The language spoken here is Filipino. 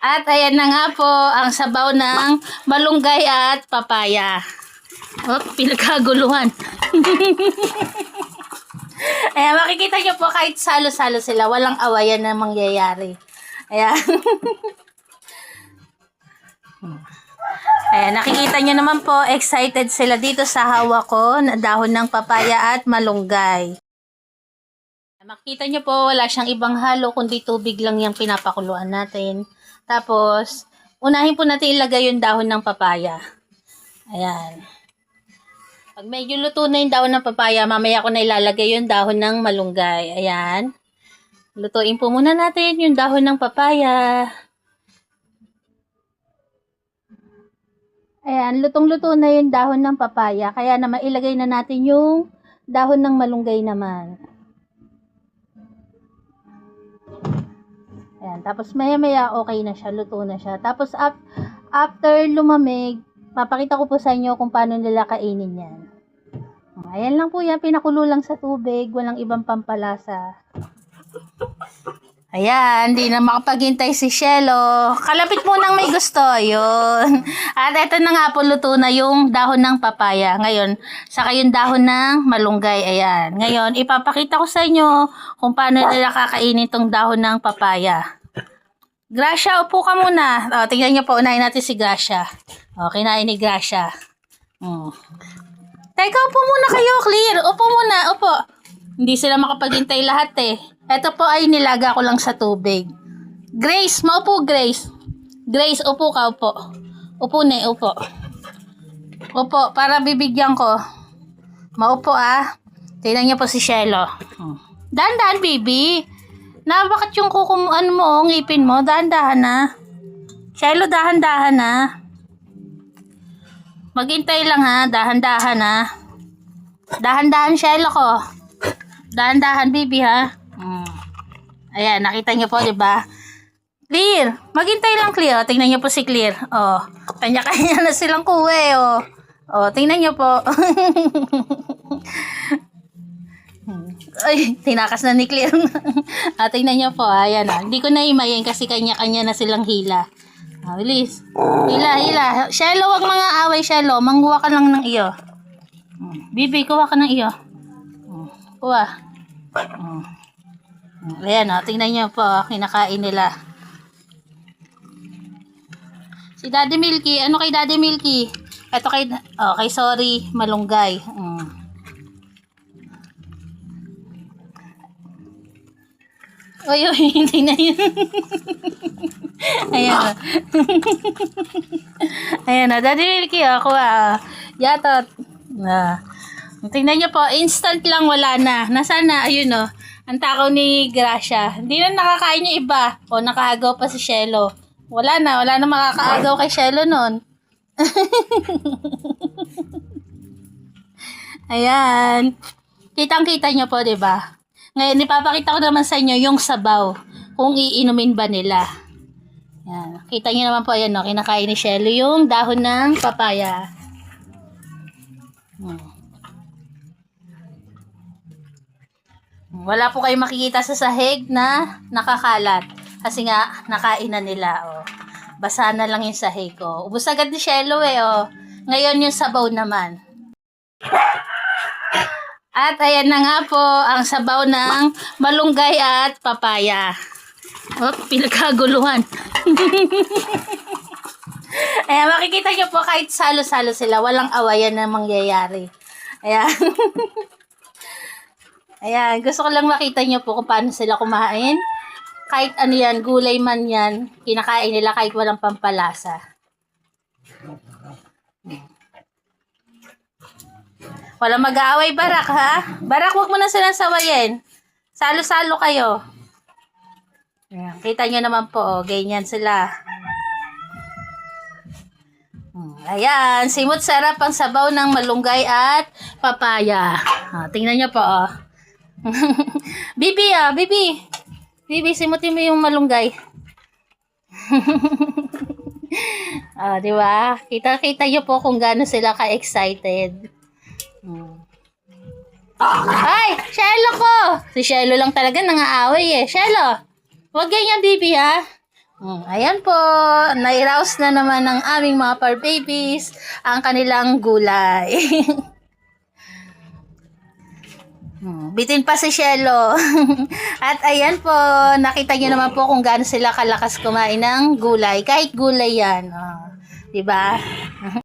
At ayan na nga po ang sabaw ng malunggay at papaya. Oh, pinagkaguluhan. Ayan, makikita nyo po kahit salo-salo sila, walang awayan na mangyayari. Ayan. Ayan, nakikita nyo naman po, excited sila dito sa hawak ko na dahon ng papaya at malunggay. Makikita nyo po, wala siyang ibang halo, kundi tubig lang yung pinapakuluan natin. Tapos, unahin po natin ilagay yung dahon ng papaya. Ayan. Pag medyo luto na yung dahon ng papaya, mamaya ko na ilalagay yung dahon ng malunggay. Ayan. Lutuin po muna natin yung dahon ng papaya. Ayan, lutong-luto na yung dahon ng papaya. Kaya naman ilagay na natin yung dahon ng malunggay naman. Ayan, tapos maya-maya okay na siya, luto na siya. Tapos after lumamig, papakita ko po sa inyo kung paano nila kainin yan. Ayan lang po yan, pinakulo lang sa tubig, walang ibang pampalasa. Ayan, di na makapaghintay si Shelo. Kalapit mo nang may gusto, yun. At eto na nga po, luto na yung dahon ng papaya. Ngayon, saka yung dahon ng malunggay, ayan. Ngayon, ipapakita ko sa inyo kung paano nila kakainin tong dahon ng papaya. Gracia, upo ka muna. O, tingnan nyo po, unahin natin si Gracia. O, kinain ni Gracia. Teka, upo muna kayo, Clear. Upo muna, upo. Hindi sila makapaghintay lahat eh. Ito po ay nilaga ko lang sa tubig. Grace, maupo Grace. Grace, upo ka, upo. Upo na, upo. Upo, para bibigyan ko. Maupo ah. Tingnan niyo po si Shelo. Dahan-dahan, baby. Bakit yung kukumaan mo, ngipin mo? Dahan-dahan na. Shelo, dahan-dahan na. Maghintay lang ha, dahan-dahan ha. Dahan-dahan, Shelo ko. Dahan-dahan, baby ha. Ayan, nakita niyo po, 'di ba? Clear. Maghintay lang, Clear. O, tingnan niyo po si Clear. Oh, kanya-kanya na silang kuwe, oh. Oh, tingnan niyo po. Ay, tinakas na ni Clear. Tingnan niyo po, ayan ah. Hindi ko na imayin kasi kanya-kanya na silang hila. Bilis. Hila. Shelo, wag mga away, Shelo. Mangguha ka lang ng iyo. Bibi, kuha ka ng iyo. Kuha. Ayan o, tingnan nyo po, kinakain nila. Si Daddy Milky, ano kay Daddy Milky? Ito kay sorry, malunggay. Uy, hindi na yun. Ayan o. Ayan o, Daddy Milky o, kuha. Yatot. Tingnan nyo po, instant lang, wala na. Nasaan na? Ayun o. Ang takaw ni Gracia. Hindi na nakakain yung iba. O, nakaagaw pa si Shelo. Wala na makakaagaw kay Shelo nun. Ayan. Kitang-kita nyo po, diba? Ngayon, ipapakita ko naman sa inyo yung sabaw. Kung iinumin ba nila. Ayan. Kita nyo naman po, ayan o. Kinakain ni Shelo yung dahon ng papaya. Wala po kayo makikita sa sahig na nakakalat. Kasi nga, nakain na nila. Oh. Basa na lang yung sahig. Oh. Ubus agad ni Shelo eh. Oh. Ngayon yung sabaw naman. At ayan na nga po ang sabaw ng malunggay at papaya. Oh, pinagkaguluhan. Ayan, makikita nyo po kahit salo-salo sila. Walang awayan na mangyayari. Ayan. Ayan, gusto ko lang makita nyo po kung paano sila kumain. Kahit ano yan, gulay man yan, kinakain nila kahit walang pampalasa. Walang mag-aaway, Barak, ha? Barak, huwag mo na silang sawayin. Salo-salo kayo. Ayan, kita nyo naman po, oh, ganyan sila. Ayan, simot sarap ang sabaw ng malunggay at papaya. Tingnan nyo po, oh. Bibi, Bibi, simutin mo yung malunggay. Di ba? Kita nyo po kung gaano sila ka-excited. Ay, Shelo ko! Si Shelo lang talaga nangaaway eh. Shelo, wag ganyan, Bibi, ha? Ayan po, nairaos na naman ng aming mga fur babies ang kanilang gulay. Bitin pa si Shelo. At ayan po, nakita nyo naman po kung gaano sila kalakas kumain ng gulay. Kahit gulay yan. Diba?